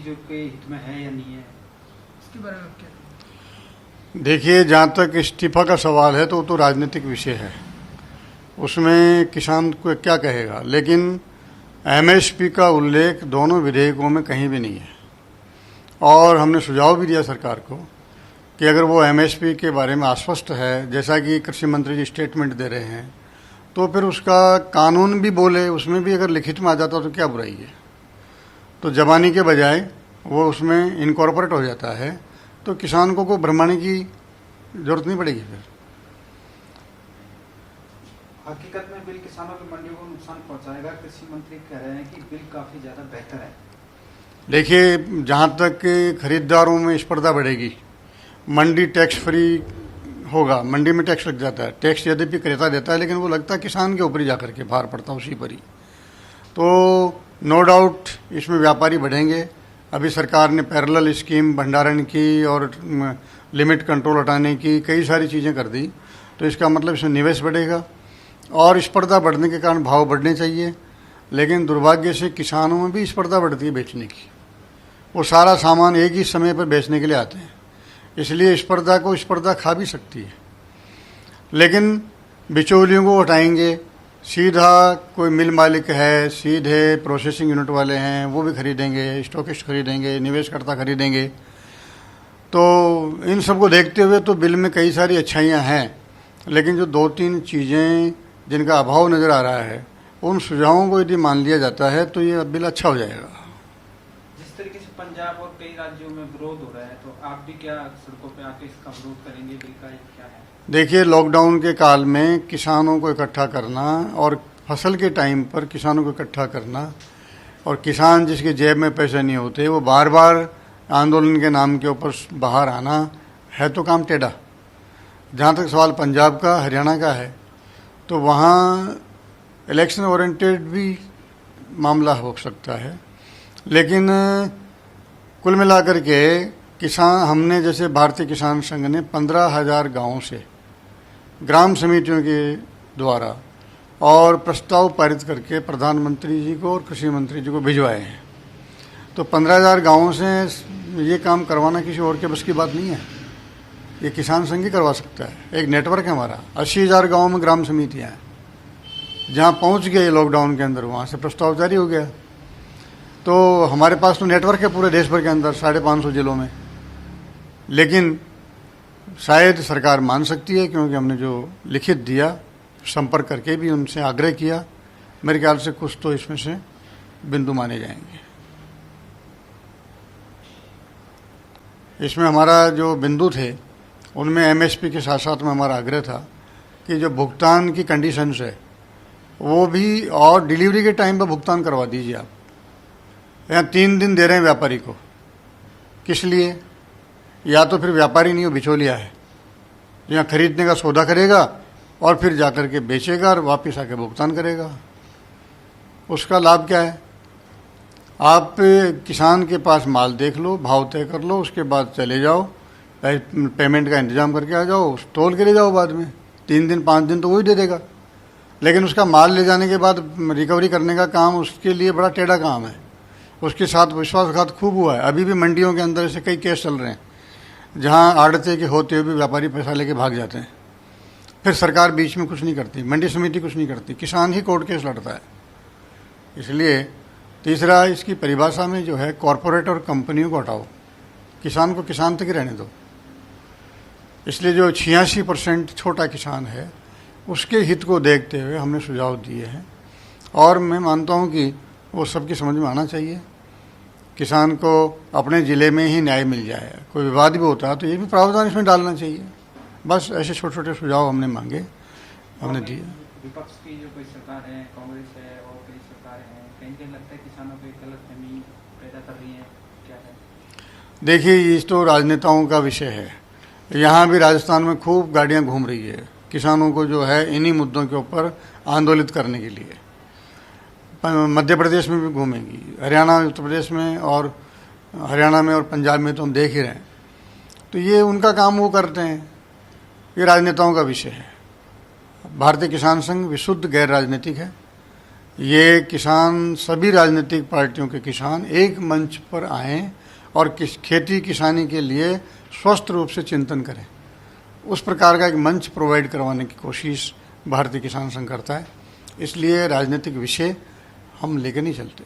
चीज़ों के हित में है या नहीं है, इसके बारे में आप क्या? देखिए, जहाँ तक इस्तीफा का सवाल है तो वो तो राजनीतिक विषय है, उसमें किसान को क्या कहेगा, लेकिन एमएसपी का उल्लेख दोनों विधेयकों में कहीं भी नहीं है। और हमने सुझाव भी दिया सरकार को कि अगर वो एमएसपी के बारे में आश्वस्त है, जैसा कि कृषि मंत्री जी स्टेटमेंट दे रहे हैं, तो फिर उसका कानून भी बोले, उसमें भी अगर लिखित में आ जाता तो क्या बुराई है। तो जबानी के बजाय वो उसमें इनकॉर्पोरेट हो जाता है तो किसान को भ्रमाने की जरूरत नहीं पड़ेगी। फिर हकीकत में बिल किसानों की मंडियों को नुकसान पहुंचाएगा। कृषि मंत्री कह रहे हैं कि बिल काफ़ी ज़्यादा बेहतर है। देखिए, जहाँ तक खरीदारों में स्पर्धा बढ़ेगी, मंडी टैक्स फ्री होगा, मंडी में टैक्स लग जाता है, टैक्स यद्यपि क्रेता देता है लेकिन वो लगता है किसान के ऊपर ही जाकर के भार पड़ता है उसी पर ही। तो नो डाउट इसमें व्यापारी बढ़ेंगे। अभी सरकार ने पैरेलल स्कीम भंडारण की और लिमिट कंट्रोल हटाने की कई सारी चीज़ें कर दी, तो इसका मतलब इसमें निवेश बढ़ेगा और स्पर्धा बढ़ने के कारण भाव बढ़ने चाहिए। लेकिन दुर्भाग्य से किसानों में भी स्पर्धा बढ़ती है बेचने की, वो सारा सामान एक ही समय पर बेचने के लिए आते हैं, इसलिए स्पर्धा को स्पर्धा खा भी सकती है। लेकिन बिचौलियों को हटाएंगे, सीधा कोई मिल मालिक है, सीधे प्रोसेसिंग यूनिट वाले हैं, वो भी खरीदेंगे, स्टॉकिस्ट खरीदेंगे, निवेशकर्ता खरीदेंगे। तो इन सब को देखते हुए तो बिल में कई सारी अच्छाइयाँ हैं, लेकिन जो दो तीन चीज़ें जिनका अभाव नज़र आ रहा है, उन सुझावों को यदि मान लिया जाता है तो ये बिल अच्छा हो जाएगा। जिस तरीके से पंजाब और कई राज्यों में विरोध हो रहा है, तो आप भी क्या सड़कों पे आके इसका विरोध करेंगे? बिल का क्या है? देखिए, लॉकडाउन के काल में किसानों को इकट्ठा करना और फसल के टाइम पर किसानों को इकट्ठा करना, और किसान जिसके जेब में पैसे नहीं होते वो बार बार आंदोलन के नाम के ऊपर बाहर आना है तो काम टेढ़ा। जहाँ तक सवाल पंजाब का, हरियाणा का है, तो वहाँ इलेक्शन ओरिएंटेड भी मामला हो सकता है। लेकिन कुल मिलाकर के किसान, हमने जैसे भारतीय किसान संघ ने 15,000 गाँवों से ग्राम समितियों के द्वारा और प्रस्ताव पारित करके प्रधानमंत्री जी को और कृषि मंत्री जी को भिजवाए हैं। तो 15,000 गाँवों से ये काम करवाना किसी और के बस की बात नहीं है, ये किसान संघ ही करवा सकता है। एक नेटवर्क है हमारा, 80,000 गाँवों में ग्राम समितियाँ हैं, जहाँ पहुँच गए लॉकडाउन के अंदर वहाँ से प्रस्ताव जारी हो गया। तो हमारे पास तो नेटवर्क है पूरे देश भर के अंदर 550 जिलों में। लेकिन शायद सरकार मान सकती है, क्योंकि हमने जो लिखित दिया, संपर्क करके भी उनसे आग्रह किया, मेरे ख्याल से कुछ तो इसमें से बिंदु माने जाएंगे। इसमें हमारा जो बिंदु थे उनमें एमएसपी के साथ साथ में हमारा आग्रह था कि जो भुगतान की कंडीशंस है वो भी, और डिलीवरी के टाइम पर भुगतान करवा दीजिए आप। यहाँ 3 दिन दे रहे हैं व्यापारी को, किस लिए? या तो फिर व्यापारी नहीं हो, बिचौलिया है, यहाँ खरीदने का सौदा करेगा और फिर जाकर के बेचेगा और वापस आके भुगतान करेगा। उसका लाभ क्या है? आप किसान के पास माल देख लो, भाव तय कर लो, उसके बाद चले जाओ, पेमेंट का इंतजाम करके आ जाओ, तोल के ले जाओ बाद में। 3 दिन 5 दिन तो वही दे देगा, लेकिन उसका माल ले जाने के बाद रिकवरी करने का काम उसके लिए बड़ा टेढ़ा काम है। उसके साथ विश्वासघात खूब हुआ है। अभी भी मंडियों के अंदर ऐसे कई केस चल रहे हैं जहां आड़ते के होते हुए भी व्यापारी पैसा लेके भाग जाते हैं, फिर सरकार बीच में कुछ नहीं करती, मंडी समिति कुछ नहीं करती, किसान ही कोर्ट केस लड़ता है। इसलिए तीसरा, इसकी परिभाषा में जो है कॉरपोरेट और कंपनियों को हटाओ, किसान को किसान तक ही रहने दो। इसलिए जो 86% छोटा किसान है उसके हित को देखते हुए हमने सुझाव दिए हैं, और मैं मानता हूं कि वो सबकी समझ में आना चाहिए। किसान को अपने ज़िले में ही न्याय मिल जाए, कोई विवाद भी होता है तो ये भी प्रावधान इसमें डालना चाहिए। बस ऐसे छोटे छोटे सुझाव हमने मांगे, हमने दिए। विपक्ष की जो कोई सरकार है, कांग्रेस है और कई सरकारें हैं, कहीं लगता है किसानों को एक गलतफहमी पैदा कर रही है, क्या है? देखिए, ये तो राजनेताओं का विषय है। यहाँ भी राजस्थान में खूब गाड़ियाँ घूम रही है किसानों को जो है इन्हीं मुद्दों के ऊपर आंदोलित करने के लिए। मध्य प्रदेश में भी घूमेंगी, हरियाणा, उत्तर प्रदेश में, और हरियाणा में और पंजाब में तो हम देख ही रहे हैं। तो ये उनका काम वो करते हैं, ये राजनेताओं का विषय है। भारतीय किसान संघ विशुद्ध गैर राजनीतिक है, ये किसान, सभी राजनीतिक पार्टियों के किसान एक मंच पर आएं और खेती किसानी के लिए स्वस्थ रूप से चिंतन करें। उस प्रकार का एक मंच प्रोवाइड करवाने की कोशिश भारतीय किसान संघ करता है। इसलिए राजनीतिक विषय हम लेकर नहीं चलते।